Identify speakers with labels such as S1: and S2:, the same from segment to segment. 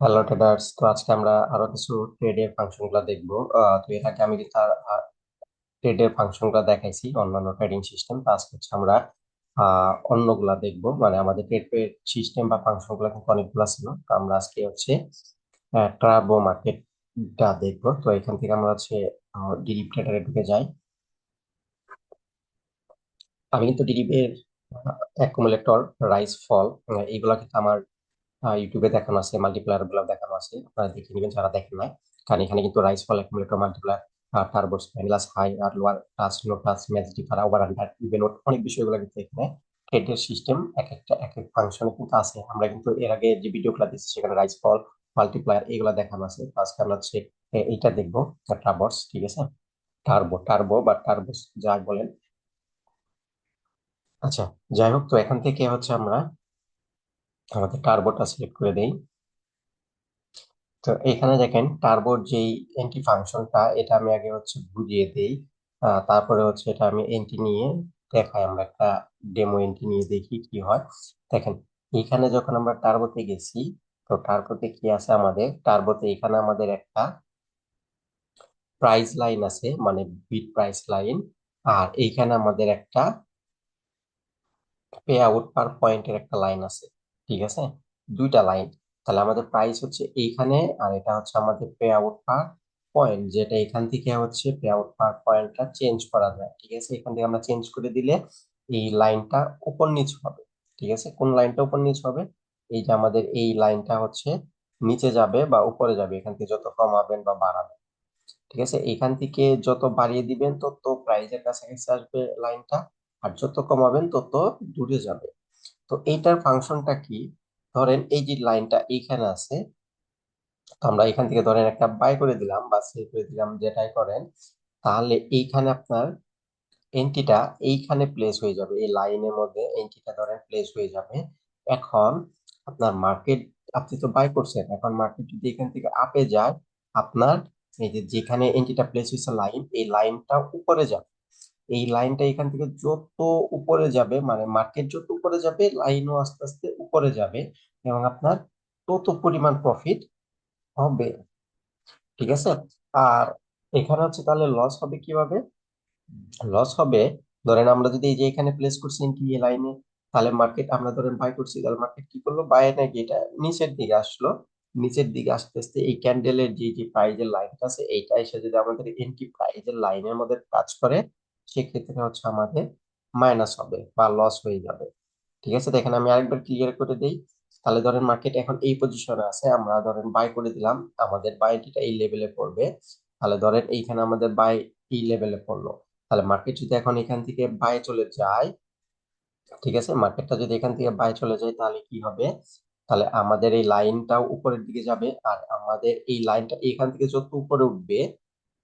S1: Hello traders, তো আজকে আমরা আরো কিছু ট্রেডের ফাংশন গুলো দেখবো। তো এর আগে আমি কিন্তু ট্রেডের ফাংশন গুলো দেখাইছি, অন্যান্য ট্রেডিং সিস্টেম। তো আজকে হচ্ছে আমরা অন্যগুলা দেখবো, মানে আমাদের ট্রেড সিস্টেম বা ফাংশন গুলো কিন্তু অনেকগুলা ছিল। তো আমরা আজকে হচ্ছে ট্রাবো মার্কেটটা দেখবো। তো এখান থেকে আমরা হচ্ছে ডিরিভ ট্রেডারে ঢুকে যাই। আমি কিন্তু ডিরিভের অ্যাকুমুলেটর, রাইজ ফল, এইগুলা কিন্তু আমার ইউটিউবে দেখানো আছে, মাল্টিপ্লায়ার গুলো দেখানো আছে, আপনারা দেখে নেবেন যারা দেখেন নাই। কারণ এখানে কিন্তু rise fall accumulator, multiplier, turbos, vanillas, high আর lower touch, no touch, match differ, over under, even অনেক বিষয়গুলো কিন্তু এখানে ট্রেডের সিস্টেম এক একটা এক এক ফাংশনে কিন্তু আছে। আমরা কিন্তু এর আগে যে ভিডিওগুলো দিচ্ছি সেখানে রাইস ফল, মাল্টিপ্লায়ার এগুলো দেখানো আছে। তো আজকে আমরা হচ্ছে এইটা দেখবো, টার্বোস, ঠিক আছে। টার্বো টার্বো বা টার্বোস যা বলেন। আচ্ছা, যাই হোক, তো এখান থেকে হচ্ছে আমরা আমাদের টার্বোটা সিলেক্ট করে দেই। তো এখানে দেখেন টার্বোর যেই এন্টি ফাংশনটা, এটা আমি আগে হচ্ছে বুঝিয়ে দেই। তারপরে হচ্ছে এটা আমি এন্টি নিয়ে দেখাই, আমরা একটা ডেমো এন্টি নিয়ে দেখি কি হয়। দেখেন, এখানে যখন আমরা টার্বোতে গেছি, তো টার্বোতে কি আছে, আমাদের টার্বোতে এখানে আমাদের একটা প্রাইস লাইন আছে, মানে বিট প্রাইস লাইন। আর এইখানে আমাদের একটা পে আউট পার পয়েন্টের একটা লাইন আছে, ঠিক আছে, দুইটা লাইন। তাহলে আমাদের প্রাইস হচ্ছে এইখানে, আর এটা হচ্ছে আমাদের পে আউট পার পয়েন্ট, যেটা এখান থেকে হচ্ছে পে আউট পার পয়েন্টটা চেঞ্জ করা যায়, ঠিক আছে। এখান থেকে আমরা চেঞ্জ করে দিলে এই লাইনটা উপর নিচ হবে, ঠিক আছে। কোন লাইনটা উপর নিচ হবে? এই যে আমাদের এই লাইনটা হচ্ছে নিচে যাবে বা উপরে যাবে, এখান থেকে যত কমাবেন বা বাড়াবেন, ঠিক আছে। এখান থেকে যত বাড়িয়ে দিবেন তত প্রাইজের কাছাকাছি আসবে লাইনটা, আর যত কমাবেন তত দূরে যাবে। তো এইটার ফাংশনটা কি? ধরেন এই যে লাইনটা এইখানে আছে, তো আমরা এখান থেকে ধরেন একটা বাই করে দিলাম বা সেল করে দিলাম, যেটাই করেন, তাহলে এইখানে আপনার এন্ট্রিটা এইখানে প্লেস হয়ে যাবে, এই লাইনের মধ্যে এন্ট্রিটা ধরেন প্লেস হয়ে যাবে। এখন আপনার মার্কেট, আপনি তো বাই করছেন, এখন মার্কেট যদি এখান থেকে আপে যায়, আপনার এই যে যেখানে এন্ট্রিটা প্লেস হয়েছে লাইন, এই লাইনটা উপরে যাবে। এই লাইনটা এখান থেকে যত উপরে যাবে, মানে মার্কেট যত উপরে যাবে, লাইনও আস্তে আস্তে উপরে যাবে, এবং আপনার তত পরিমাণ প্রফিট হবে, ঠিক আছে। আর এখানে হচ্ছে তাহলে লস হবে কিভাবে? লস হবে, ধরেন আমরা যদি এই যে এখানে প্লেস করছি কি এই লাইনে, তাহলে মার্কেট আমরা ধরেন বাই করছি, তাহলে মার্কেট কি করলো, বাই নাকি এটা নিচের দিকে আসলো। নিচের দিকে আস্তে আস্তে এই ক্যান্ডেলের যে যে প্রাইজের লাইনটা আছে, এইটা এসে যদি আমাদের এন্ট্রি প্রাইজের লাইনের মধ্যে টাচ করে, সেক্ষেত্রে হচ্ছে আমাদের মাইনাস হবে বা লস হয়ে যাবে, ঠিক আছে। দেখেন আমি আরেকবার ক্লিয়ার করে দেই। তাহলে ধরেন মার্কেট এখন এই পজিশনে আছে, আমরা ধরেন বাই করে দিলাম, আমাদের বাইটা এই লেভেলে পড়বে। তাহলে ধরেন এইখানে আমাদের বাই এই লেভেলে পড়লো। তাহলে মার্কেট যদি এখন এখান থেকে বাই চলে যায়, ঠিক আছে, মার্কেটটা যদি এখান থেকে বাই চলে যায়, তাহলে কি হবে? তাহলে আমাদের এই লাইনটাও উপরের দিকে যাবে, আর আমাদের এই লাইনটা এখান থেকে যত উপরে উঠবে,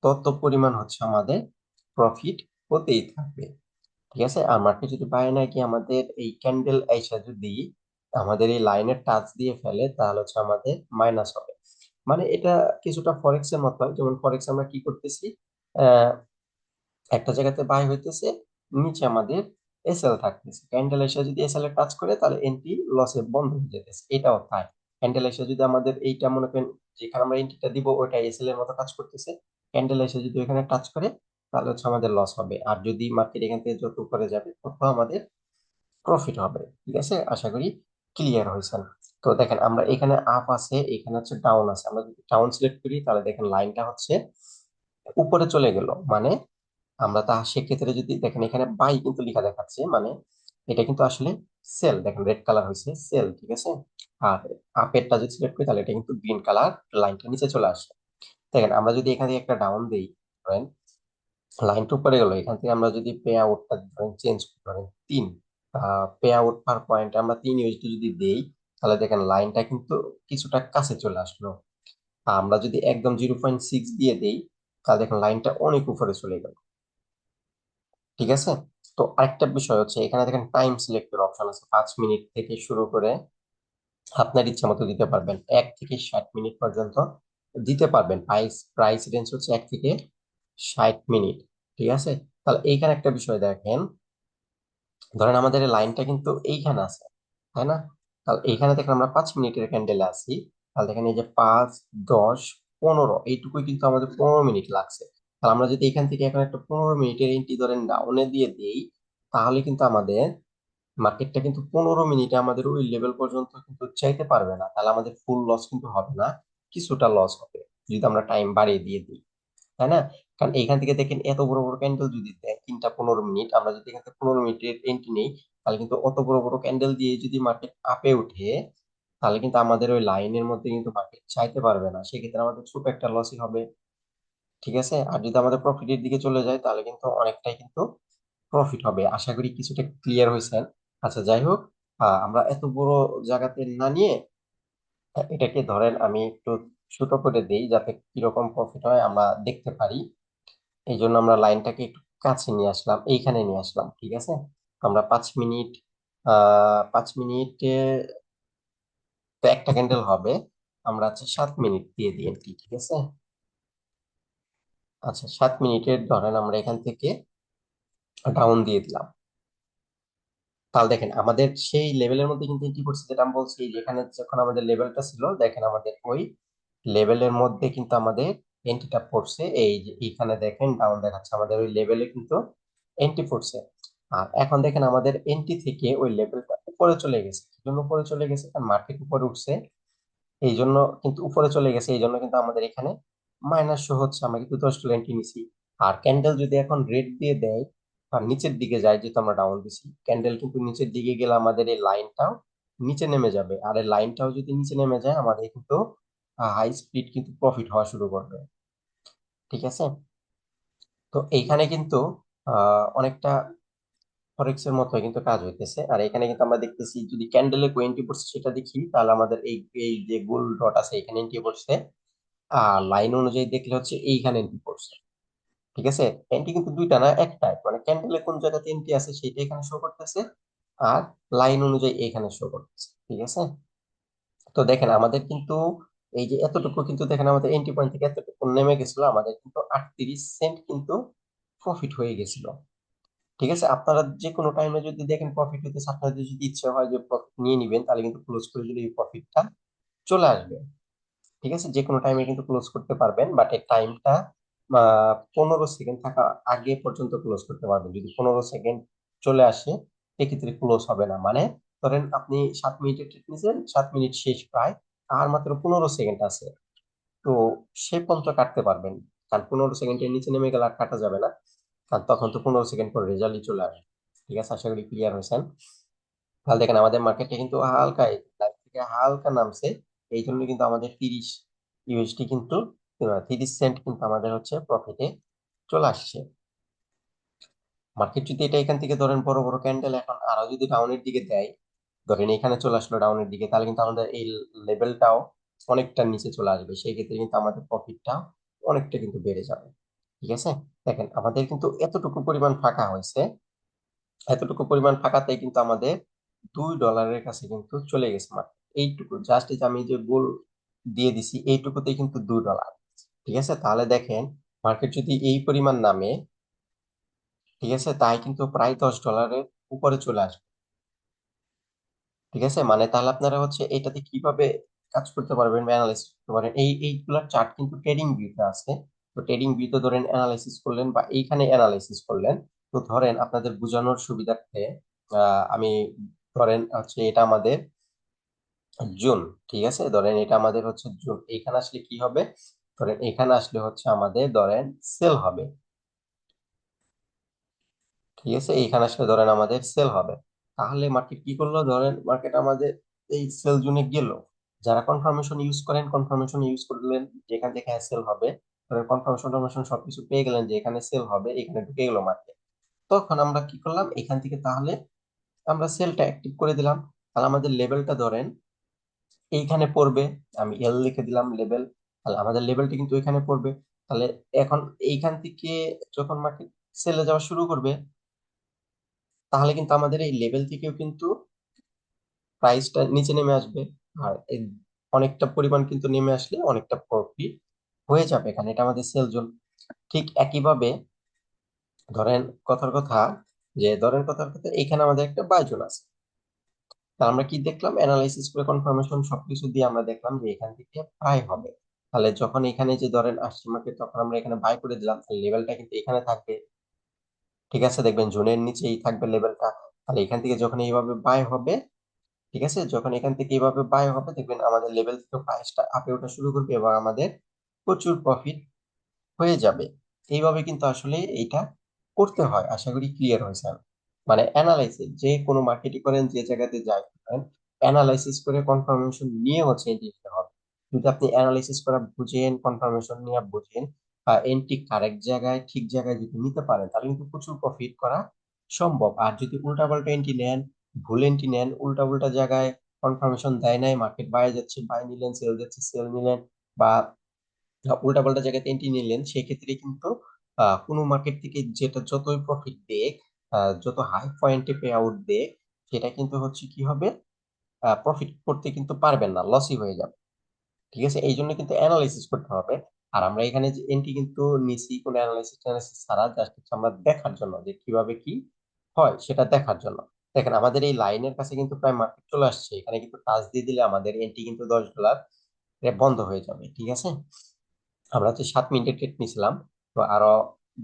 S1: তত পরিমাণ হচ্ছে আমাদের প্রফিট হতেই থাকবে, ঠিক আছে। আর মার্কেট যদি বাই না কি আমাদের এই ক্যান্ডেল এসে যদি আমাদের এই লাইনের টাচ দিয়ে ফেলে, তাহলে হচ্ছে আমাদের মাইনাস হবে। মানে এটা কিছুটা ফরেক্স এর মতো হয়। যেমন ফরেক্স আমরা কি করতেছি, একটা জায়গাতে বাই হইতেছে, নিচে আমাদের এসএল থাকতেছে, ক্যান্ডেল এসে যদি এসএল এ টাচ করে, তাহলে এন্ট্রি লসে বন্ধ হয়ে যেতেছে, এটাও তাই। ক্যান্ডেল এসে যদি আমাদের এইটা মনে করেন, যেখানে আমরা এন্ট্রিটা দিব ওইটা এসএল এর মতো কাজ করতেছে, ক্যান্ডেল এসে যদি ওখানে টাচ করে, তাহলে হচ্ছে আমাদের লস হবে। আর যদি মার্কেট এখান থেকে যত উপরে যাবে তত আমাদের প্রফিট হবে, ঠিক আছে। আশা করি ক্লিয়ার হয়েছেন। তো দেখেন আমরা এখানে আপ আছে, এখানে হচ্ছে ডাউন আছে, আমরা যদি ডাউন সিলেক্ট করি, তাহলে দেখেন লাইনটা হচ্ছে উপরে চলে গেল, মানে আমরা তা সেক্ষেত্রে যদি দেখেন এখানে বাই কিন্তু লেখা দেখাচ্ছে, মানে এটা কিন্তু আসলে সেল, দেখেন রেড কালার হয়েছে সেল, ঠিক আছে। আর আপেরটা যদি সিলেক্ট করি, তাহলে এটা কিন্তু গ্রিন কালার, লাইনটা নিচে চলে আসে। দেখেন আমরা যদি এখান থেকে একটা ডাউন দিই, ধরেন লাইনটা উপরে গেল, এখান থেকে আমরা যদি পে আউটটা ধরেন চেঞ্জ করেন তিন, পে আউট পার পয়েন্ট আমরা 3 ইউএসডি যদি দেই, তাহলে দেখেন লাইনটা কিন্তু কিছুটা কাছে চলে আসলো। আর আমরা যদি একদম 0.6 দিয়ে দেই, তাহলে দেখেন লাইনটা অনেক উপরে চলে গেল, ঠিক আছে। তো আরেকটা বিষয় হচ্ছে, এখানে দেখেন টাইম সিলেক্টের অপশন আছে, 5 মিনিট থেকে শুরু করে আপনার ইচ্ছা মতো দিতে পারবেন, 1 থেকে 60 মিনিট পর্যন্ত দিতে পারবেন। প্রাইস প্রাইস রেঞ্জ হচ্ছে 1 থেকে 60 মিনিট, ঠিক আছে। তাহলে এইখানে একটা বিষয় দেখেন, ধরেন আমাদের লাইনটা কিন্তু এইখানে আছে, তাই না? তাহলে এইখানে দেখেন আমরা 5 মিনিটের ক্যান্ডেলে আছি। তাহলে দেখেন এই যে 5, 10, 15 এইটুকুই কিন্তু আমাদের 15 মিনিট লাগছে। তাহলে আমরা যদি এখান থেকে এখন একটা 15 মিনিটের এন্ট্রি ধরেন ডাউনে দিয়ে দিই, তাহলে কিন্তু আমাদের মার্কেটটা কিন্তু 15 মিনিটে আমাদের ওই লেভেল পর্যন্ত কিন্তু চাইতে পারবে না। তাহলে আমাদের ফুল লস কিন্তু হবে না, কিছুটা লস হবে যদি আমরা টাইম বাড়িয়ে দিয়ে দিই, তাই না? কারণ এখান থেকে দেখেন এত বড় বড় ক্যান্ডেল যদি দেয় 3টা 15 মিনিট, আমরা যদি এখান থেকে 15 মিনিটের এন্ট্রি নেই, তাহলে কিন্তু অত বড় বড় ক্যান্ডেল দিয়ে যদি মার্কেট আপে উঠে, তাহলে কিন্তু আমাদের ওই লাইনের মধ্যে কিন্তু মার্কেট চাইতে পারবে না, সেক্ষেত্রে আমাদের ছোট একটা লসই হবে। ঠিক আছে, আর যদি আমাদের প্রফিটের দিকে চলে যায় তাহলে কিন্তু অনেকটাই কিন্তু প্রফিট হবে। আশা করি কিছুটা ক্লিয়ার হয়েছেন। আচ্ছা যাই হোক, আমরা এত বড় জায়গাতে না নিয়ে এটাকে ধরেন আমি একটু ছোট করে দেই, যাতে কিরকম প্রফিট হয় আমরা দেখতে পারি। এই জন্য আমরা লাইনটাকে একটু কাছে নিয়ে আসলাম, এইখানে নিয়ে আসলাম। ঠিক আছে, আমরা 5 মিনিট, 5 মিনিটে তো একটা ক্যান্ডেল হবে, আমরা আচ্ছা 7 মিনিট দিয়ে দিই আর কি। ঠিক আছে, আচ্ছা 7 মিনিটের ধরেন আমরা এখান থেকে ডাউন দিয়ে দিলাম। তাহলে দেখেন আমাদের সেই লেভেলের মধ্যে কিন্তু এন্ট্রি করছে, যেটা আমি বলছি যেখানে যখন আমাদের লেভেলটা ছিল, দেখেন আমাদের ওই লেভেলের মধ্যে কিন্তু আমাদের এন্ট্রিটা পড়ছে। এই যে এখানে দেখেন ডাউন দেখাচ্ছে, আমাদের ওই লেভেলে কিন্তু এন্ট্রি পড়ছে। আর এখন দেখেন আমাদের এন্ট্রি থেকে ওই লেভেলটা উপরে চলে গেছে। কি জন্য উপরে চলে গেছে? কারণ মার্কেট উপরে উঠছে, এই জন্য কিন্তু উপরে চলে গেছে, এই জন্য কিন্তু আমাদের এখানে মাইনাস শো হচ্ছে। আমরা কিন্তু 10 ডলার এন্ট্রি নিছি। আর ক্যান্ডেল যদি এখন রেড দিয়ে দেয় আর নিচের দিকে যায়, যেহেতু আমরা ডাউন দিছি, ক্যান্ডেল কিন্তু নিচের দিকে গেলে আমাদের এই লাইনটাও নিচে নেমে যাবে। আর এই লাইনটাও যদি নিচে নেমে যায়, আমাদের কিন্তু হাই স্পিড কিন্তু প্রফিট হওয়া শুরু করবে। ঠিক আছে, তো এইখানে কিন্তু অনেকটা ফরেক্স এর মতো কিন্তু কাজ হইতেছে। আর এখানে কিন্তু আমরা দেখতেছি যদি ক্যান্ডেলে কোয়েন্টি পড়ছে সেটা দেখি, তাহলে আমাদের এই এই যে গোল ডট আছে এখানে এন্ট্রি পড়ছে। আর লাইন অনুযায়ী দেখলে হচ্ছে এইখানে এন্ট্রি পড়ছে। ঠিক আছে, এন্ট্রি কিন্তু দুইটা না, একটাই, মানে ক্যান্ডেলে কোন জায়গাতে এন্ট্রি আছে সেটা এখানে শো করতেছে, আর লাইন অনুযায়ী এখানে শো করতেছে। ঠিক আছে, তো দেখেন আমাদের কিন্তু এই যে এতটুকু কিন্তু দেখেন আমাদের এন্ট্রি পয়েন্ট থেকে এতটুকু নেমে গেছিল, আমাদের কিন্তু 38 সেন্ট কিন্তু প্রফিট হয়ে গেছিল। ঠিক আছে, আপনারা যে কোনো টাইমে যদি দেখেন প্রফিট হইতেছে, আপনাদের যদি ইচ্ছে হয় যে প্রফিট নিয়ে নিবেন, তাহলে কিন্তু ক্লোজ করে যদি এই প্রফিটটা চলে আসবে। ঠিক আছে, যে কোনো টাইমে কিন্তু ক্লোজ করতে পারবেন, বাট এই টাইমটা 15 সেকেন্ড থাকা আগে পর্যন্ত ক্লোজ করতে পারবেন। যদি 15 সেকেন্ড চলে আসে, এক্ষেত্রে ক্লোজ হবে না। মানে ধরেন আপনি 7 মিনিটের ট্রিট নিয়েছেন, 7 মিনিট শেষ প্রায়, আর মাত্র 15 সেকেন্ড আছে, তো সে পর্যন্ত কাটতে পারবেন। কারণ 15 সেকেন্ডের নিচে নেমে গেলে আর কাটা যাবে না, কারণ তখন তো 15 সেকেন্ড পর রেজাল্টই চলে আসবে। ঠিক আছে, আশা করি ক্লিয়ার হয়েছেন। তাহলে দেখেন আমাদের মার্কেটে কিন্তু হালকা লাইন থেকে হালকা নামছে, এই জন্য কিন্তু আমাদের 30 ইউএসডি কিন্তু 30 সেন্ট কিন্তু আমাদের হচ্ছে প্রফিটে চলে আসছে। মার্কেট যদি এটা এখান থেকে ধরেন বড় বড় ক্যান্ডেল এখন আরো যদি ডাউনের দিকে দেয়, ধরেন এখানে চলে আসলো ডাউনের দিকে, তাহলে কিন্তু আমাদের এই লেভেলটাও অনেকটা নিচে চলে আসবে, সেই ক্ষেত্রে কিন্তু আমাদের প্রফিটটা অনেকটা কিন্তু বেড়ে যাবে। ঠিক আছে, দেখেন আমাদের কিন্তু এতটুকু পরিমাণ ফাঁকা হয়েছে, এতটুকু পরিমাণ ফাঁকাতে কিন্তু আমাদের 2 ডলারের কাছে কিন্তু চলে গেছে মাত্র। এইটুকু জাস্ট এই যে আমি যে গোল দিয়ে দিছি, এইটুকুতেই কিন্তু 2 ডলার। ঠিক আছে, তাহলে দেখেন মার্কেট যদি এই পরিমাণ নামে, ঠিক আছে, তাই কিন্তু প্রায় 10 ডলারের উপরে চলে আসবে। ঠিক আছে, মানে তাহলে আপনারা হচ্ছে এটাতে কিভাবে কাজ করতে পারবেন বা অ্যানালাইসিস করতে পারেন, এইগুলার চার্ট কিন্তু ট্রেডিং ভিউতে আছে। তো ট্রেডিং ভিউতে ধরেন অ্যানালাইসিস করলেন বা এইখানে অ্যানালাইসিস করলেন। তো ধরেন আপনাদের বোঝানোর সুবিধার্থে আমি ধরেন হচ্ছে এটা আমাদের জুন। ঠিক আছে, ধরেন এটা আমাদের হচ্ছে জুন, এইখানে আসলে কি হবে? ধরেন এখানে আসলে হচ্ছে আমাদের ধরেন সেল হবে। ঠিক আছে, এইখানে আসলে ধরেন আমাদের সেল হবে। তাহলে মার্কেট কি করলো? ধরেন মার্কেট আমাদের এই সেল জোনে গেল, যারা কনফার্মেশন ইউজ করেন কনফার্মেশন ইউজ করলেন যেখান থেকে সেল হবে, ধরেন কনফার্মেশন টনফার্মেশন সবকিছু পেয়ে গেলেন যে এখানে সেল হবে, এখানে ঢুকে গেল মার্কেট। তখন আমরা কি করলাম? এখান থেকে তাহলে আমরা সেলটা অ্যাক্টিভ করে দিলাম। তাহলে আমাদের লেভেলটা ধরেন এইখানে পড়বে, আমি এল লিখে দিলাম লেভেল, তাহলে আমাদের লেভেলটা কিন্তু এখানে পড়বে। তাহলে এখন এইখান থেকে যখন মার্কেট সেলে যাওয়া শুরু করবে, তাহলে কিন্তু আমাদের এই লেভেল থেকেও কিন্তু প্রাইসটা নিচে নেমে আসবে। আর অনেকটা পরিমাণ কিন্তু নেমে আসলে অনেকটা প্রফিট হয়ে যাবে, এখানে এটা আমাদের সেল জোন। ঠিক একইভাবে ধরেন কথার কথা, যে ধরেন কথার কথা এখানে আমাদের একটা বাই জোন আছে। তাহলে আমরা কি দেখলাম, অ্যানালাইসিস করে কনফার্মেশন সবকিছু দিয়ে আমরা দেখলাম যে এখান থেকে বাই হবে। তাহলে যখন এখানে যে ধরেন আসছে মার্কেট, তখন আমরা এখানে বাই করে দিলাম, তাহলে লেভেলটা কিন্তু এখানে থাকবে। ঠিক আছে, দেখবেন জোনের নিচেই থাকবে লেভেলটা। তাহলে এখান থেকে যখন এইভাবে বাই হবে, ঠিক আছে, যখন এখান থেকে এইভাবে বাই হবে, দেখবেন আমাদের লেভেল থেকে প্রাইসটা আপে ওঠা শুরু করবে এবং আমাদের প্রচুর প্রফিট হয়ে যাবে। এইভাবে কিন্তু আসলে এইটা করতে হয়। আশা করি ক্লিয়ার হয়েছে। মানে অ্যানালাইসিস, যে কোনো মার্কেটিং করেন, যে জায়গাতে যাই করেন, অ্যানালাইসিস করে কনফার্মেশন নিয়ে হচ্ছে এন্ট্রি দিতে হবে। যদি আপনি অ্যানালাইসিস করা বুঝেন, কনফার্মেশন নিয়ে বুঝেন, বা এন্ট্রি কারেক্ট জায়গায় ঠিক জায়গায় যদি নিতে পারেন, তাহলে কিন্তু প্রচুর প্রফিট করা সম্ভব। আর যদি উল্টাপাল্টা এন্ট্রি নেন, ভুল এন্ট্রি নেন, উল্টা উল্টা জায়গায় কনফার্মেশন দেয় নাই, মার্কেট বাইরে যাচ্ছে বাই নিলেন, সেল যাচ্ছে সেল নিলেন, বা উল্টাপাল্টা জায়গাতে এন্ট্রি নিলেন, সেক্ষেত্রে কিন্তু কোনো মার্কেট থেকে যেটা যতই প্রফিট দেখ, যত হাই পয়েন্টে পে আউট দেখ, সেটা কিন্তু হচ্ছে কি হবে, প্রফিট করতে কিন্তু পারবেন না, লসই হয়ে যাবে। ঠিক আছে, এই জন্য কিন্তু অ্যানালাইসিস করতে হবে। আর আমরা এখানে যে এন্ট্রি কিন্তু নিছি কোনো অ্যানালাইসিস ট্যানালাইসিস ছাড়া, জাস্ট হচ্ছে আমরা দেখার জন্য যে কিভাবে কি হয় সেটা দেখার জন্য। দেখেন আমাদের এই লাইনের কাছে কিন্তু প্রায় মার্কেট চলে আসছে, এখানে কিন্তু টাচ দিয়ে দিলে আমাদের এন্ট্রি কিন্তু $10 বন্ধ হয়ে যাবে। ঠিক আছে, আমরা হচ্ছে 7 মিনিটের ট্রেড নিয়েছিলাম, তো আরো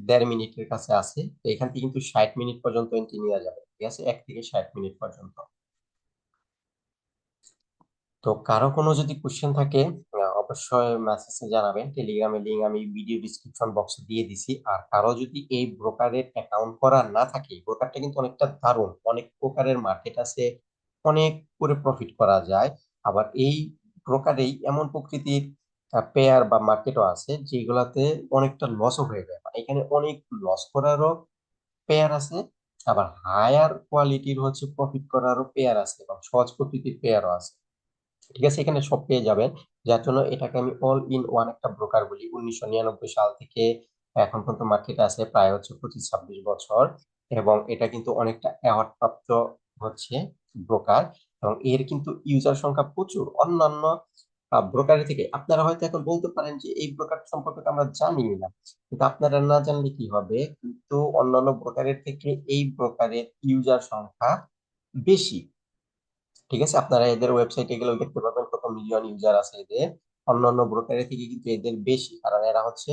S1: 1.5 মিনিটের কাছে আছে, তো এখান থেকে কিন্তু 60 মিনিট পর্যন্ত এন্ট্রি নেওয়া যাবে। ঠিক আছে, 1 থেকে 60 মিনিট পর্যন্ত। তো কারো কোনো যদি কোশ্চেন থাকে, অবশ্যই মেসেজে জানাবেন। টেলিগ্রামে লিংক আমি ভিডিও ডিসক্রিপশন বক্সে দিয়ে দিছি। আর কারো যদি এই ব্রোকারের অ্যাকাউন্ট করা না থাকে, ব্রোকারটা কিন্তু অনেকটা দারুণ, অনেক প্রকারের মার্কেট আছে, অনেক করে প্রফিট করা যায়। আবার এই ব্রোকারেই এমন প্রকৃতির পেয়ার বা মার্কেটও আছে যেগুলাতে অনেকটা লসও হয়ে যায়, মানে এখানে অনেক লস করারও পেয়ার আছে, আবার হায়ার কোয়ালিটির হচ্ছে প্রফিট করারও পেয়ার আছে, এবং সহজ প্রকৃতির পেয়ারও আছে। ঠিক আছে, এখানে সব পেয়ে যাবেন। যার জন্য এটাকে আমি অল ইন ওয়ান একটা ব্রোকার বলি। 1999 সাল থেকে এখন পর্যন্ত মার্কেটে আছে প্রায় হচ্ছে 25-26 বছর, এবং এটা কিন্তু অনেকটা অ্যাওয়ার্ড প্রাপ্ত হচ্ছে ব্রোকার, এবং এর কিন্তু ইউজার সংখ্যা প্রচুর অন্যান্য ব্রোকারের থেকে। আপনারা হয়তো এখন বলতে পারেন যে এই ব্রোকার সম্পর্কে তো আমরা জানি না, কিন্তু আপনারা না জানলে কি হবে, কিন্তু অন্যান্য ব্রোকারের থেকে এই ব্রোকারের ইউজার সংখ্যা বেশি। ঠিক আছে, আপনারা এদের ওয়েবসাইটে গেলেও দেখতে পাবেন কত মিলিয়ন ইউজার আছে এদের। অন্যান্য ব্রোকারের থেকে কিন্তু এদের বেশি, কারণ এরা হচ্ছে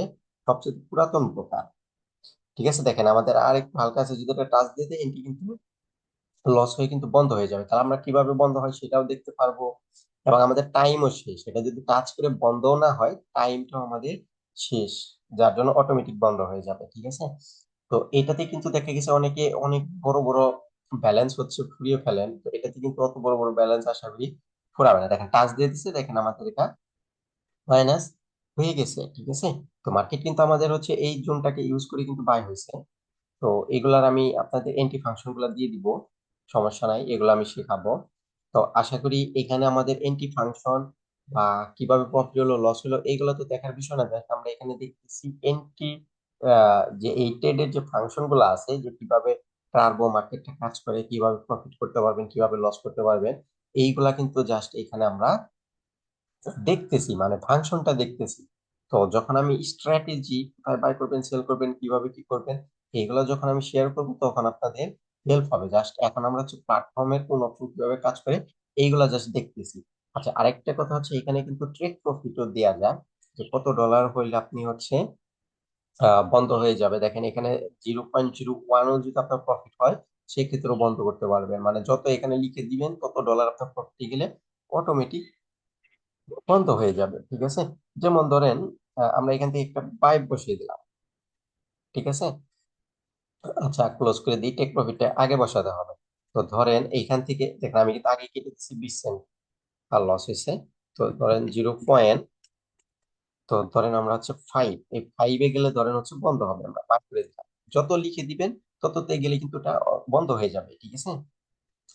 S1: সবচেয়ে পুরাতন ব্রোকার। ঠিক আছে, দেখেন আমাদের আর একটু হালকা আছে, যদি এটা টাচ দিয়ে দেয় এটি কিন্তু লস হয়ে কিন্তু বন্ধ হয়ে যাবে। তাহলে আমরা কিভাবে বন্ধ হয় সেটাও দেখতে পারবো, এবং আমাদের টাইমও শেষ। এটা যদি টাচ করে বন্ধও না হয়, টাইমটাও আমাদের শেষ, যার জন্য অটোমেটিক বন্ধ হয়ে যাবে। ঠিক আছে, তো এটাতে কিন্তু দেখা গেছে অনেকে অনেক বড় বড় ব্যালেন্স হচ্ছে ফুরিয়ে ফেলেন, তো এটাতে কিন্তু অত বড় বড় ব্যালেন্স আশা করি ফুরাবে না। দেখেন টাচ দিয়ে দিচ্ছে, দেখেন আমাদের এটা মাইনাস হয়ে গেছে। ঠিক আছে, তো মার্কেট কিন্তু আমাদের হচ্ছে এই জোনটাকে ইউজ করে কিন্তু বাই হয়েছে। তো এগুলার আমি আপনাদের এন্ট্রি ফাংশন গুলা দিয়ে দিব, সমস্যা নাই, এগুলো আমি শেখাবো। তো আশা করি এখানে আমাদের এন্ট্রি ফাংশন বা কিভাবে প্রফিট হলো লস হলো এইগুলো তো দেখার বিষয় না, দেখ আমরা এখানে দেখতেছি এন্ট্রি, যে এই ট্রেডের যে ফাংশন গুলো আছে, যে কিভাবে টার্বো মার্কেটটা কাজ করে, কিভাবে প্রফিট করতে পারবেন, কিভাবে লস করতে পারবেন, এইগুলা কিন্তু জাস্ট এখানে আমরা দেখতেছি, মানে ফাংশনটা দেখতেছি। তো যখন আমি স্ট্র্যাটেজি, কোথায় বাই করবেন সেল করবেন কিভাবে কি করবেন, এগুলো যখন আমি শেয়ার করব, তখন আপনাদের হেল্প হবে। জাস্ট এখন আমরা হচ্ছে প্ল্যাটফর্মের কোন অপশন কিভাবে কাজ করে এইগুলা জাস্ট দেখতেছি। আচ্ছা, আরেকটা কথা হচ্ছে এখানে কিন্তু ট্রেড প্রফিটও দেওয়া যায়, যে কত ডলার হইলে আপনি হচ্ছে বন্ধ হয়ে যাবে। দেখেন এখানে 0.01ও যদি আপনার প্রফিট হয়, সেক্ষেত্রেও বন্ধ করতে পারবেন। মানে যত এখানে লিখে দিবেন তত ডলার আপনার প্রফিট গেলে অটোমেটিক বন্ধ হয়ে যাবে। ঠিক আছে, যেমন ধরেন আমরা এখান থেকে একটা বাই বসিয়ে দিলাম। ঠিক আছে, আচ্ছা ক্লোজ করে দিই, টেক প্রফিটটা আগে বসাতে হবে। তো ধরেন এইখান থেকে দেখেন আমি কিন্তু আগে কেটে দিচ্ছি 20 সেন্ট, আর লস হয়েছে। তো ধরেন 0. তো ধরেন আমরা হচ্ছে 5, এই 5-এ গেলে ধরেন হচ্ছে বন্ধ হবে, আমরা পার করে দিলাম। যত লিখে দিবেন তততে গেলে কিন্তু এটা বন্ধ হয়ে যাবে। ঠিক আছে,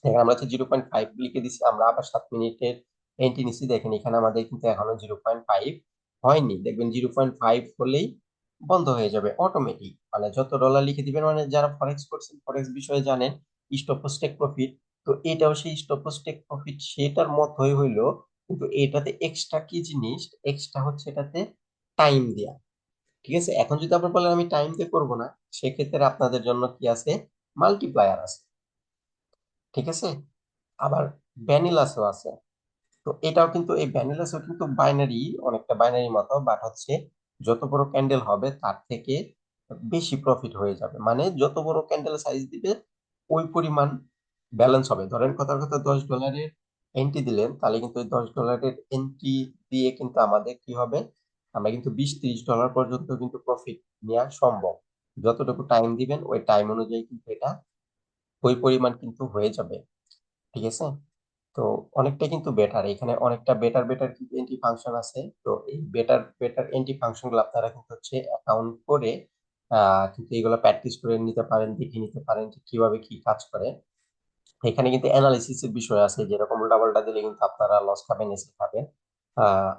S1: এখানে আমরা হচ্ছে 0.5 লিখে দিচ্ছি, আমরা আবার 7 মিনিটের এন্ট্রি নিচ্ছি। দেখেন এখানে আমাদের কিন্তু এখনো 0.5 হয়নি, দেখবেন 0.5 হলেই বন্ধ হয়ে যাবে অটোমেটিক। মানে যত ডলার লিখে দিবেন, মানে যারা ফরেক্স করছেন, ফরেক্স বিষয়ে জানেন, স্টপ লস টেক প্রফিট, তো এটাও সেই স্টপ লস টেক প্রফিট সেটার মতোই হইলো, কিন্তু এটাতে এক্সট্রা কি জিনিস, এক্সট্রা হচ্ছে এটাতে টাইম দেয়া। ঠিক আছে, এখন যদি আপনার বলেন আমি টাইম দিয়ে করবো না, সেক্ষেত্রে আপনাদের জন্য কি আছে, মাল্টিপ্লায়ার আছে। ঠিক আছে, আবার ভ্যানিলাসও আছে। তো এটাও কিন্তু, এই ভ্যানিলাসও কিন্তু বাইনারি, অনেকটা বাইনারি মতো, বাট হচ্ছে যত বড় ক্যান্ডেল হবে তার থেকে বেশি প্রফিট হয়ে যাবে। মানে যত বড় ক্যান্ডেল সাইজ দিবে ওই পরিমাণ ব্যালেন্স হবে। ধরেন কথার কথা $10 এন্ট্রি দিলেন, তাহলে কিন্তু ওই $10 এন্ট্রি দিয়ে কিন্তু আমাদের কি হবে, আমরা কিন্তু $20-30 পর্যন্ত কিন্তু প্রফিট নেওয়া সম্ভব। যতটুকু টাইম দিবেন ওই টাইম অনুযায়ী কিন্তু এটা ওই পরিমাণ কিন্তু হয়ে যাবে। ঠিক আছে। তো অনেকটা কিন্তু বেটার, এখানে অনেকটা বেটার বেটার কিন্তু এন্ট্রি ফাংশন আছে। তো এই বেটার বেটার এন্ট্রি ফাংশন গুলো আপনারা কিন্তু হচ্ছে অ্যাকাউন্ট করে কিন্তু এগুলো প্র্যাকটিস করে নিতে পারেন, দেখে নিতে পারেন যে কিভাবে কি কাজ করে। এখানে কিন্তু অ্যানালাইসিস এর বিষয় আছে, যেরকম উল্টাপাল্টা দিলে কিন্তু আপনারা লস খাবেন, এসে খাবেন। আহ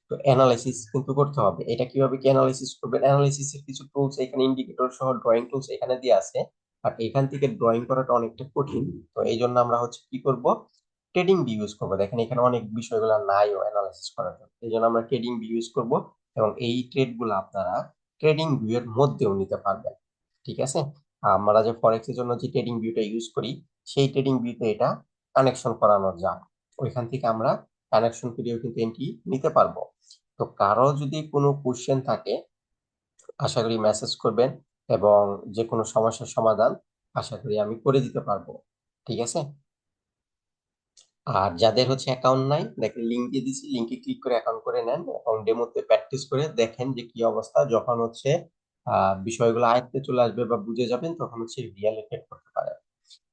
S1: তো অ্যানালাইসিস কিন্তু করতে হবে। এটা কিভাবে কি অ্যানালাইসিস করবেন, অ্যানালাইসিস এর কিছু টুলস এখানে, ইন্ডিকেটর সহ ড্রয়িং টুলস এখানে দিয়ে আছে। আর এখান থেকে ড্রয়িং করাটা অনেকটা কঠিন। তো এই জন্য আমরা হচ্ছে কি করব, ট্রেডিং ভিউ ইউজ করবো। দেখেন এখানে অনেক বিষয়গুলো নাই ও অ্যানালাইসিস করার জন্য, এই জন্য আমরা ট্রেডিং ভিউ ইউজ করব। এবং এই ট্রেড গুলো আপনারা ট্রেডিং ভিউ এর মধ্যেও নিতে পারবেন। ঠিক আছে। আমরা যে ফরেক্স এর জন্য যে ট্রেডিং ভিউটা ইউজ করি, সেই ট্রেডিং ভিউতে এটা কানেকশন করানো যায়। ওইখান থেকে আমরা কানেকশন করেও কিন্তু এন্ট্রি নিতে পারবো। তো কারো যদি কোনো কোশ্চেন থাকে, আশা করি মেসেজ করবেন, এবং যে কোনো সমস্যার সমাধান আশা করি আমি করে দিতে পারবো। ঠিক আছে। আর যাদের হচ্ছে অ্যাকাউন্ট নাই, দেখেন লিঙ্ক দিয়ে দিচ্ছি, লিঙ্কে ক্লিক করে অ্যাকাউন্ট করে নেন এবং ডেমোতে প্র্যাকটিস করে দেখেন যে কি অবস্থা। যখন হচ্ছে বিষয়গুলো আয়ত্তে চলে আসবে বা বুঝে যাবেন, তখন হচ্ছে রিয়েল ট্রেড করতে পারেন।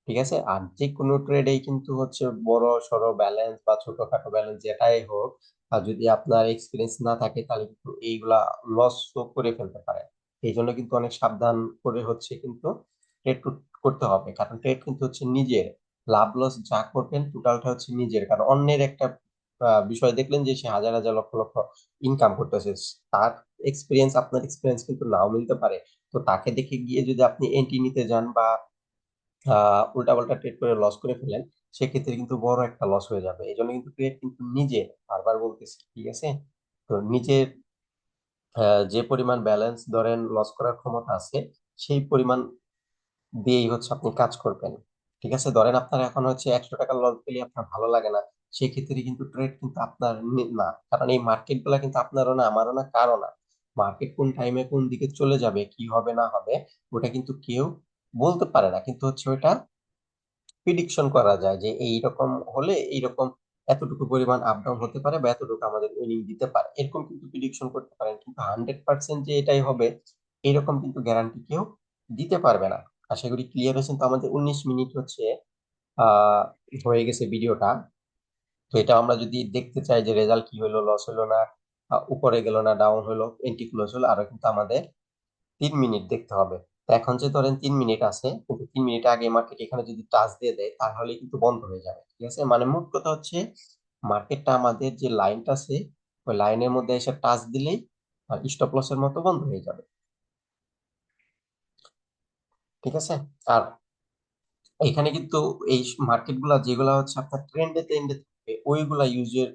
S1: ঠিক আছে। আর যে কোনো ট্রেডেই কিন্তু হচ্ছে বড় সড়ো ব্যালেন্স বা ছোটখাটো ব্যালেন্স যেটাই হোক, আর যদি আপনার এক্সপিরিয়েন্স না থাকে তাহলে কিন্তু এইগুলা লস করে ফেলতে পারে। এই জন্য কিন্তু অনেক সাবধান করে হচ্ছে কিন্তু ট্রেড করতে হবে, কারণ ট্রেড কিন্তু হচ্ছে নিজের, লাভ লস যা করবেন টোটালটা হচ্ছে নিজের। কারণ অন্যের একটা বিষয় দেখলেন যে সে হাজার হাজার লক্ষ লক্ষ ইনকাম করতেছে, তার এক্সপিরিয়েন্স আপনার এক্সপিরিয়েন্স কিন্তু নাও মিলতে পারে। তো তাকে দেখে গিয়ে যদি আপনি এন্ট্রি নিতে যান বা উল্টাপাল্টা ট্রেড করে লস করে ফেলেন, সেক্ষেত্রে কিন্তু বড় একটা লস হয়ে যাবে। এই জন্য কিন্তু ট্রেড কিন্তু নিজের, বারবার বলতেছি। ঠিক আছে। তো নিজের যে পরিমাণ ব্যালেন্স ধরেন লস করার ক্ষমতা আছে, সেই পরিমাণ দিয়েই হচ্ছে আপনি কাজ করবেন। ঠিক আছে। ধরেন আপনার এখন হচ্ছে $100 লস পেলে আপনার ভালো লাগে না, সেক্ষেত্রে কিন্তু ট্রেড কিন্তু আপনার না। কারণ এই মার্কেট গুলা কিন্তু আপনারও না, আমারও না, কারো না। মার্কেট কোন টাইমে কোন দিকে চলে যাবে, কি হবে না হবে, ওটা কিন্তু কেউ বলতে পারে না। কিন্তু হচ্ছে ওটা প্রিডিকশন করা যায় যে এইরকম হলে এইরকম এতটুকু পরিমাণ আপ ডাউন হতে পারে বা এতটুকু আমাদের উইনিং দিতে পারে, এরকম কিন্তু প্রিডিকশন করতে পারেন। কিন্তু 100% যে এটাই হবে এরকম কিন্তু গ্যারান্টি কেউ দিতে পারবে না। আশা করি ক্লিয়ার হয়েছেন। তো আমাদের 19 মিনিট হচ্ছে আহ হয়ে গেছে ভিডিওটা। তো এটা আমরা যদি দেখতে চাই যে রেজাল্ট কি হলো, লস হলো না, উপরে গেল না, ডাউন হলো, এন্ট্রি ক্লোজ হলো, আরো কিন্তু আমাদের 3 মিনিট দেখতে হবে। তো এখন যে ধরেন 3 মিনিট আছে, কিন্তু 3 মিনিট আগে মার্কেট এখানে যদি টাচ দিয়ে দেয় তাহলে কিন্তু বন্ধ হয়ে যাবে। ঠিক আছে। মানে মোট কথা হচ্ছে মার্কেটটা আমাদের যে লাইনটা আছে ওই লাইনের মধ্যে এসে টাচ দিলেই স্টপ লসের মতো বন্ধ হয়ে যাবে। ঠিক আছে। আর এখানে কিন্তু এই মার্কেট গুলা যেগুলা হচ্ছে আপনার ট্রেন্ডে ট্রেন্ডে থাকবে, ওইগুলা ইউজের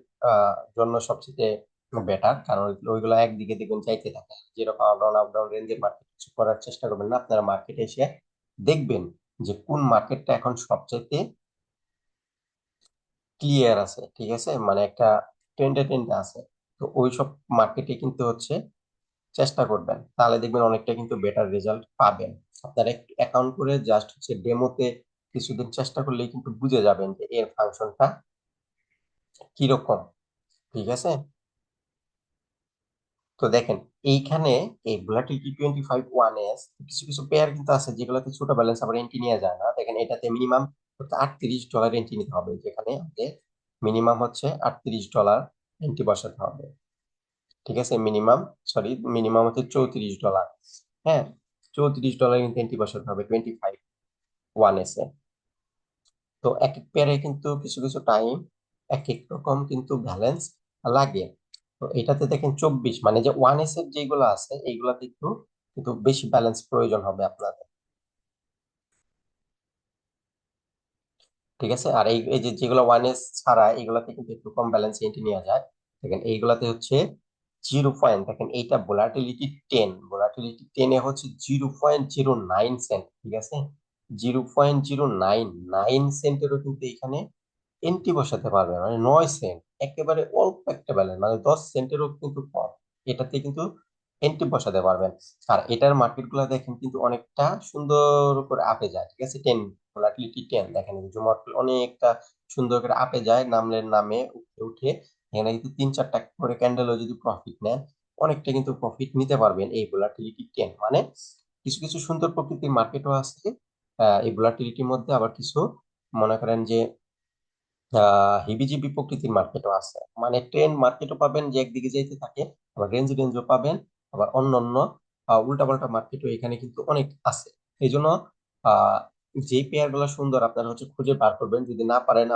S1: জন্য সবচেয়ে বেটার। কারণ ওইগুলা একদিকে দেখবেন চাইতে থাকে, যেরকম আপ ডাউন রেঞ্জের মার্কেট কিছু করার চেষ্টা করবেন না, আপনারা মার্কেটে এসে দেখবেন যে কোন মার্কেটটা এখন সবচাইতে ক্লিয়ার আছে। ঠিক আছে। মানে একটা ট্রেন্ডে ট্রেন্ডে আছে। তো ওই সব মার্কেটে কিন্তু হচ্ছে চেষ্টা করবেন, তাহলে দেখবেন অনেকটা কিন্তু বেটার রেজাল্ট পাবেন। আপনারা অ্যাকাউন্ট করে জাস্ট হচ্ছে ডেমোতে কিছুদিন চেষ্টা করলেই কিন্তু বুঝে যাবেন যে এর ফাংশনটা কিরকম। ঠিক আছে। তো দেখেন এইখানে এই ভোলাটিলিটি 25 1s কিছু কিছু পেয়ার কিন্তু আছে যেগুলোতে ছোট ব্যালেন্স আবার এন্ট্রি নেওয়া যায় না। দেখেন এটাতে মিনিমাম $38 এন্ট্রি নিতে হবে, যেখানে আমাদের মিনিমাম হচ্ছে $38 এন্ট্রি বসাতে হবে। ঠিক আছে। মিনিমাম, সরি, মিনিমাম হচ্ছে $34। হ্যাঁ, $34 কিন্তু এন্ট্রি বসাতে হবে 25 1s এ। তো এক এক পেয়ারে কিন্তু কিছু কিছু টাইম এক এক রকম কিন্তু ব্যালেন্স লাগে। তো এটাতে দেখেন 24, মানে যে 1s এর যেগুলো আছে এইগুলাতে একটু কিন্তু বেশি ব্যালেন্স প্রয়োজন হবে আপনাদের। ঠিক আছে। আর এই এই যে যেগুলো 1s ছাড়া এগুলাতে কিন্তু একটু কম ব্যালেন্স এন্ট্রি নেওয়া যায়। দেখেন এইগুলাতে হচ্ছে 0 পয়েন্ট, দেখেন এইটা ভোলাটিলিটি 10 এ হচ্ছে 0.09 সেন্ট। ঠিক আছে। 0.099 সেন্টেরও কিন্তু এখানে এন্ট্রি বসাতে পারবেন, মানে 9 সেন্ট, একেবারে অল্প একটা ব্যালেন্স, মানে 10 সেন্টেরও কিন্তু কম, এটাতে কিন্তু এন্ট্রি বসাতে পারবেন। আর এটার মার্কেট গুলা দেখেন কিন্তু অনেকটা সুন্দর করে আপে যায়, ঠিক আছে। 10, ভোলাটিলিটি 10 দেখেন, জুমার অনেকটা সুন্দর করে আপে যায়, নামলেন নামে উঠে উঠে এখানে কিন্তু 3-4টা করে ক্যান্ডেলও যদি প্রফিট নেন, অনেকটা কিন্তু প্রফিট নিতে পারবেন এই ভোলাটিলিটি 10। মানে কিছু কিছু সুন্দর প্রকৃতির মার্কেটও আছে এই ভোলাটিলিটির মধ্যে, আবার কিছু মনে করেন যে হিবিজিবি প্রকৃতির মার্কেটও আছে। মানে ট্রেন্ড মার্কেটও পাবেন যে একদিকে যাইতে থাকে, আবার রেঞ্জও পাবেন, আবার অন্যান্য উল্টাপাল্টা মার্কেটও এখানে কিন্তু অনেক আছে। এই জন্য আহ যে পেয়ার গুলো সুন্দর আপনারা খুঁজে বার করবেন। যদি না পারেন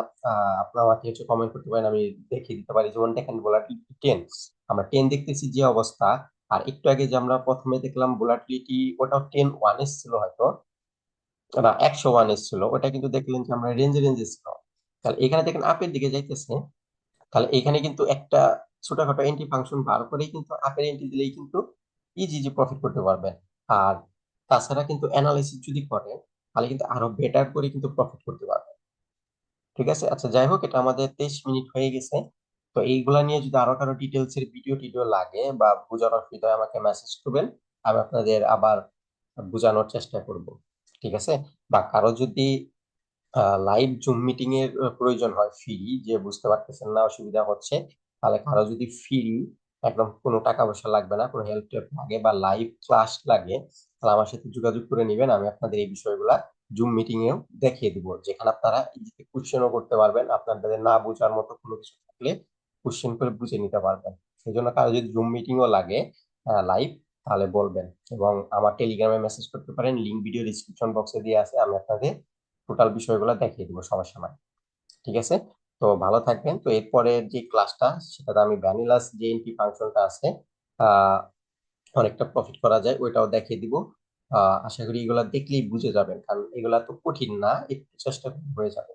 S1: আপনার আমাকে কমেন্ট করতে পারেন, আমি দেখিয়ে দিতে পারি। যেমন দেখেন ভোলাটিলিটি 10, আমরা 10 দেখতেছি যে অবস্থা, আর একটু আগে যে আমরা প্রথমে দেখলাম ভোলাটিলিটি, ওটাও 10-1 এসেছিল হয়তো, বা 101 এসেছিল, ওটা কিন্তু দেখলেন যে আমরা রেঞ্জে রেঞ্জে ছিল। তাহলে এখানে দেখেন আপের দিকে যাইতেছে, তাহলে এখানে কিন্তু একটা ছোটখাটো এন্ট্রি ফাংশন বার করেই কিন্তু আপের এন্ট্রি দিলেই কিন্তু ইজি ইজি প্রফিট করতে পারবেন। আর তাছাড়া কিন্তু অ্যানালাইসিস যদি করেন, তাহলে কিন্তু আরো বেটার করে কিন্তু প্রফিট করতে পারবেন। ঠিক আছে, আচ্ছা যাই হোক, এটা আমাদের 23 মিনিট হয়ে গেছে। তো এইগুলা নিয়ে যদি আরো কারো ডিটেলস এর ভিডিও টিডিও লাগে বা বোঝার অসুবিধা হয় আমাকে মেসেজ করবেন, আমি আপনাদের আবার বোঝানোর চেষ্টা করব। ঠিক আছে, বা কারো যদি লাইভ জুম মিটিং এর প্রয়োজন হয় ফ্রি, যে বুঝতে পারতেছেন না, অসুবিধা হচ্ছে, তাহলে কারো যদি ফ্রি, একদম কোনো টাকা পয়সা লাগবে না, কোনো হেল্প টেল্প লাগে বা লাইভ ক্লাস লাগে, তাহলে আমার সাথে যোগাযোগ করে নেবেন। আমি আপনাদের এই বিষয়গুলা জুম মিটিং এও দেখিয়ে দিব, যেখানে আপনারা ইজিতে কোশ্চেনও করতে পারবেন, আপনাদের না বোঝার মতো কোনো কিছু থাকলে কোশ্চেন করে বুঝে নিতে পারবেন। সেই জন্য কারো যদি জুম মিটিংও লাগে লাইভ, তাহলে বলবেন, এবং আমার টেলিগ্রামে মেসেজ করতে পারেন, লিংক ভিডিও ডিসক্রিপশন বক্সে দিয়ে আছে, আমি আপনাদের টোটাল বিষয়গুলো দেখিয়ে দিব, সমস্যা নাই। ঠিক আছে, তো ভালো থাকবেন। তো এরপরে যে ক্লাসটা, সেটাতে আমি ভ্যানিলাস যে এন্ট্রি ফাংশনটা আছে, আহ অনেকটা প্রফিট করা যায়, ওইটাও দেখিয়ে দিব। আশা করি এগুলা দেখলেই বুঝে যাবেন, কারণ এগুলা তো কঠিন না, একটু চেষ্টা করলে হয়ে যাবে।